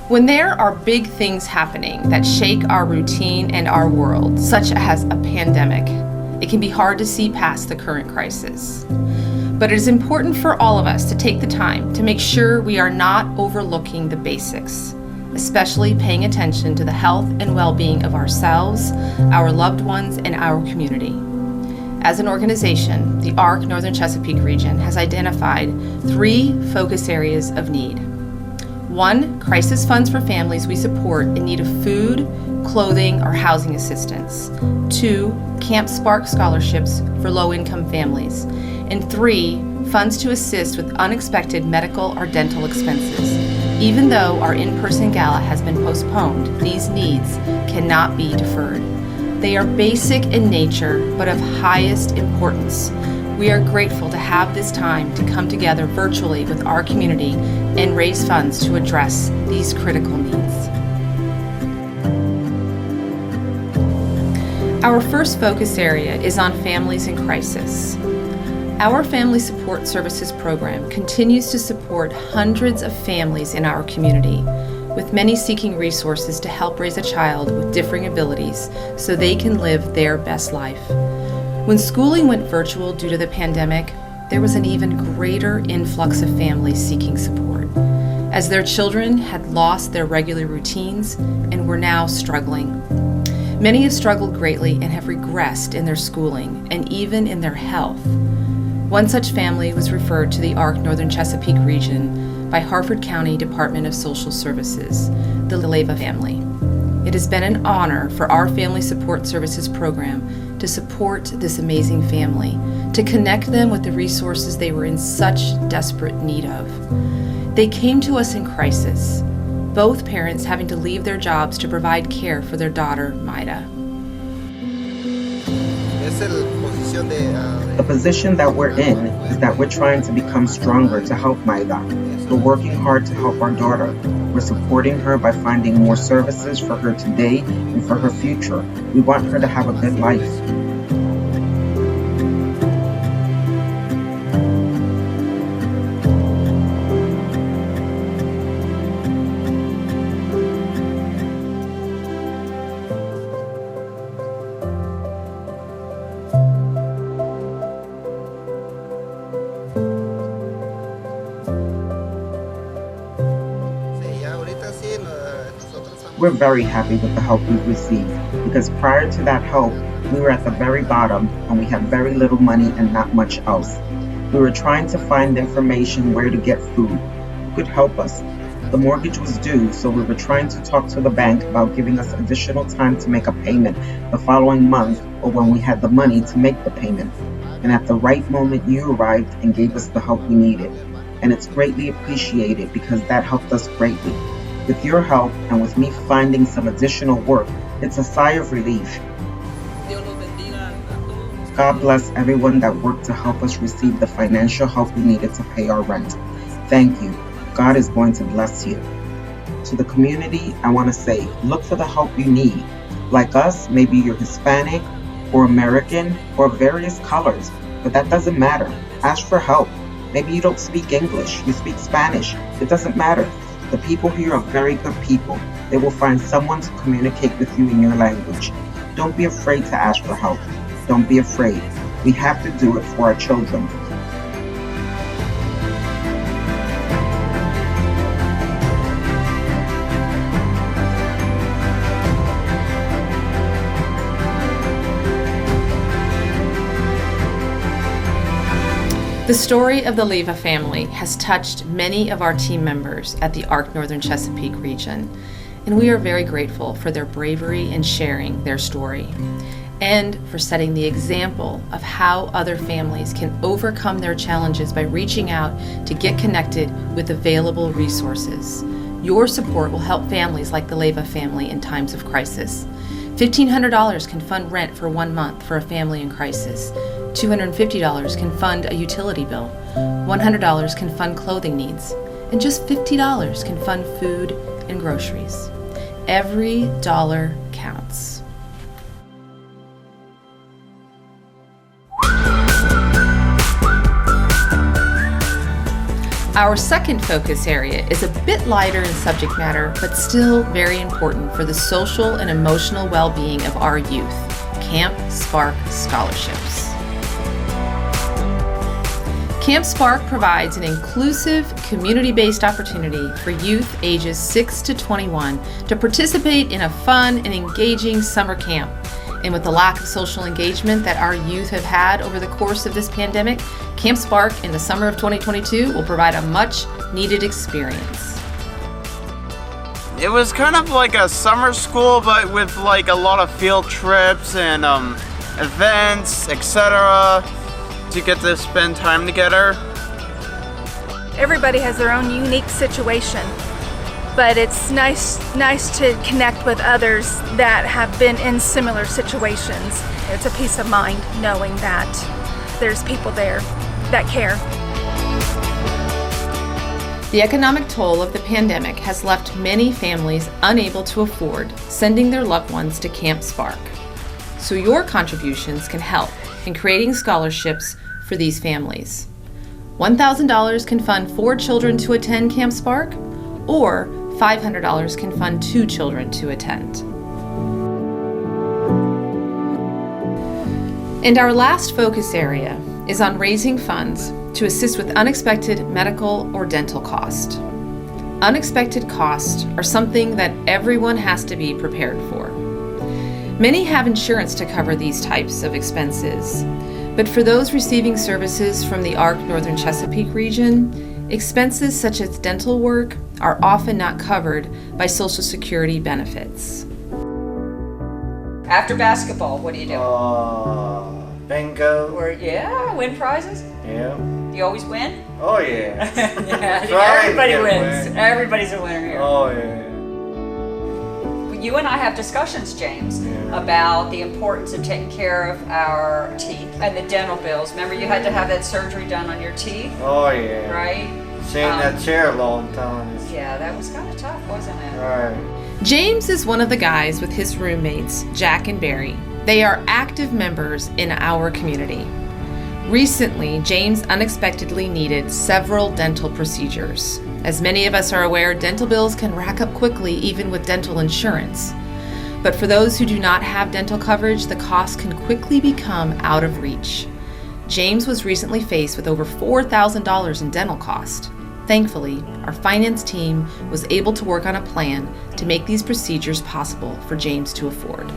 When there are big things happening that shake our routine and our world, such as a pandemic, it can be hard to see past the current crisis. But it is important for all of us to take the time to make sure we are not overlooking the basics, especially paying attention to the health and well-being of ourselves, our loved ones, and our community. As an organization, the Arc Northern Chesapeake region has identified 3 focus areas of need. 1, crisis funds for families we support in need of food, clothing, or housing assistance. 2, Camp Spark scholarships for low-income families. And 3, funds to assist with unexpected medical or dental expenses. Even though our in-person gala has been postponed, these needs cannot be deferred. They are basic in nature, but of highest importance. We are grateful to have this time to come together virtually with our community and raise funds to address these critical needs. Our first focus area is on families in crisis. Our Family Support Services program continues to support hundreds of families in our community, with many seeking resources to help raise a child with differing abilities so they can live their best life. When schooling went virtual due to the pandemic, there was an even greater influx of families seeking support, as their children had lost their regular routines and were now struggling. Many have struggled greatly and have regressed in their schooling and even in their health. One such family was referred to the Arc Northern Chesapeake region by Harford County Department of Social Services, the Leiva family. It has been an honor for our Family Support Services program to support this amazing family, to connect them with the resources they were in such desperate need of. They came to us in crisis, both parents having to leave their jobs to provide care for their daughter, Mida. The position that we're in is that we're trying to become stronger to help Mida. We're working hard to help our daughter. We're supporting her by finding more services for her today and for her future. We want her to have a good life. We're very happy with the help we've received, because prior to that help, we were at the very bottom and we had very little money and not much else. We were trying to find information where to get food. Who could help us? The mortgage was due, so we were trying to talk to the bank about giving us additional time to make a payment the following month or when we had the money to make the payment. And at the right moment, you arrived and gave us the help we needed. And it's greatly appreciated because that helped us greatly. With your help and with me finding some additional work, it's a sigh of relief. God bless everyone that worked to help us receive the financial help we needed to pay our rent. Thank you. God is going to bless you. To the community, I want to say, look for the help you need. Like us, maybe you're Hispanic or American or various colors, but that doesn't matter. Ask for help. Maybe you don't speak English, you speak Spanish. It doesn't matter. The people here are very good people. They will find someone to communicate with you in your language. Don't be afraid to ask for help. Don't be afraid. We have to do it for our children. The story of the Leiva family has touched many of our team members at the Arc Northern Chesapeake region, and we are very grateful for their bravery in sharing their story and for setting the example of how other families can overcome their challenges by reaching out to get connected with available resources. Your support will help families like the Leiva family in times of crisis. $1,500 can fund rent for 1 month for a family in crisis. $250 can fund a utility bill. $100 can fund clothing needs. And just $50 can fund food and groceries. Every dollar counts. Our second focus area is a bit lighter in subject matter, but still very important for the social and emotional well-being of our youth: Camp Spark scholarships. Camp Spark provides an inclusive, community-based opportunity for youth ages 6 to 21 to participate in a fun and engaging summer camp. And with the lack of social engagement that our youth have had over the course of this pandemic, Camp Spark in the summer of 2022 will provide a much-needed experience. It was kind of like a summer school, but with like a lot of field trips and events, etc., to get to spend time together. Everybody has their own unique situation, but it's nice to connect with others that have been in similar situations. It's a peace of mind knowing that there's people there that care. The economic toll of the pandemic has left many families unable to afford sending their loved ones to Camp Spark. So your contributions can help in creating scholarships for these families. $1,000 can fund 4 children to attend Camp Spark, or $500 can fund 2 children to attend. And our last focus area is on raising funds to assist with unexpected medical or dental costs. Unexpected costs are something that everyone has to be prepared for. Many have insurance to cover these types of expenses, but for those receiving services from the Arc Northern Chesapeake region, expenses such as dental work are often not covered by Social Security benefits. After basketball, what do you do? Bingo. Or win prizes? Yeah. Do you always win? Oh yeah. Yeah, everybody wins. Everybody's a winner here. Oh yeah. You and I have discussions, James, about the importance of taking care of our teeth and the dental bills. Remember, you had to have that surgery done on your teeth? Oh yeah. Right? Sitting in that chair a long time. Yeah, that was kind of tough, wasn't it? Right. James is one of the guys with his roommates, Jack and Barry. They are active members in our community. Recently, James unexpectedly needed several dental procedures. As many of us are aware, dental bills can rack up quickly even with dental insurance. But for those who do not have dental coverage, the cost can quickly become out of reach. James was recently faced with over $4,000 in dental cost. Thankfully, our finance team was able to work on a plan to make these procedures possible for James to afford.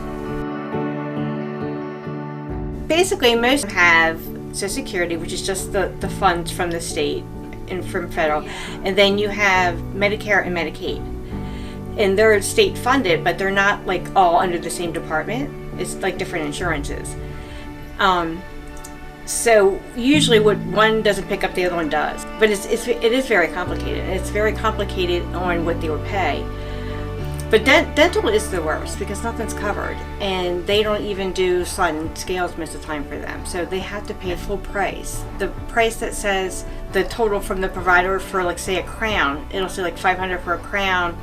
Basically, most have Social Security, which is just the funds from the state and from federal, and then you have Medicare and Medicaid, and they're state funded, but they're not like all under the same department. It's like different insurances. So usually, what one doesn't pick up, the other one does. But it is very complicated, and it's very complicated on what they would pay. But dental is the worst because nothing's covered, and they don't even do sliding scales most of the time for them. So they have to pay full price. The price that says the total from the provider for, like, say, a crown, it'll say like $500 for a crown.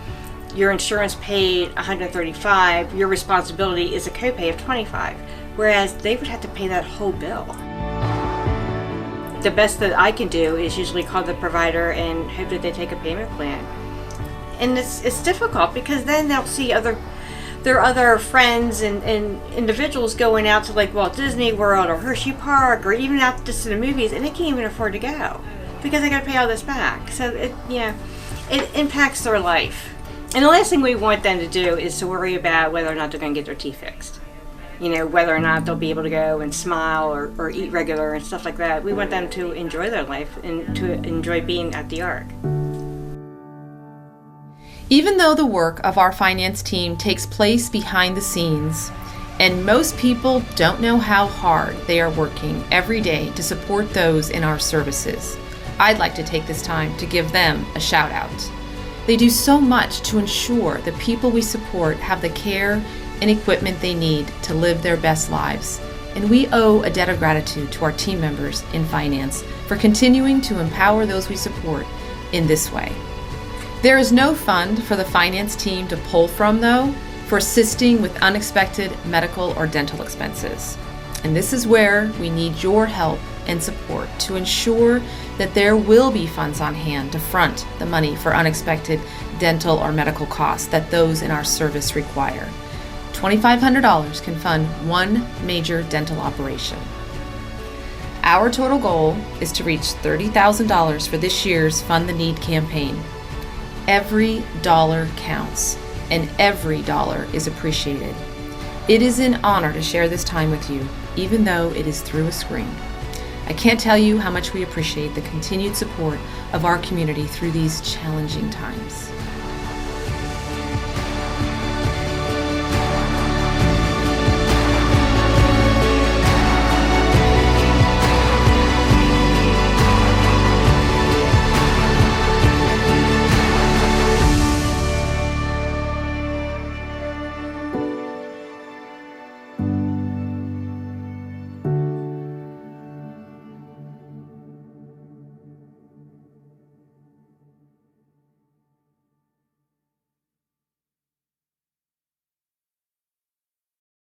Your insurance paid $135. Your responsibility is a copay of $25, whereas they would have to pay that whole bill. The best that I can do is usually call the provider and hope that they take a payment plan. And it's difficult because then they'll see their other friends and individuals going out to, like, Walt Disney World or Hershey Park or even out just to the movies, and they can't even afford to go because they got to pay all this back. So it impacts their life. And the last thing we want them to do is to worry about whether or not they're going to get their teeth fixed. You know, whether or not they'll be able to go and smile or eat regular and stuff like that. We want them to enjoy their life and to enjoy being at the Arc. Even though the work of our finance team takes place behind the scenes, and most people don't know how hard they are working every day to support those in our services, I'd like to take this time to give them a shout out. They do so much to ensure the people we support have the care and equipment they need to live their best lives, and we owe a debt of gratitude to our team members in finance for continuing to empower those we support in this way. There is no fund for the finance team to pull from, though, for assisting with unexpected medical or dental expenses. And this is where we need your help and support to ensure that there will be funds on hand to front the money for unexpected dental or medical costs that those in our service require. $2,500 can fund one major dental operation. Our total goal is to reach $30,000 for this year's Fund the Need campaign. Every dollar counts, and every dollar is appreciated. It is an honor to share this time with you, even though it is through a screen. I can't tell you how much we appreciate the continued support of our community through these challenging times.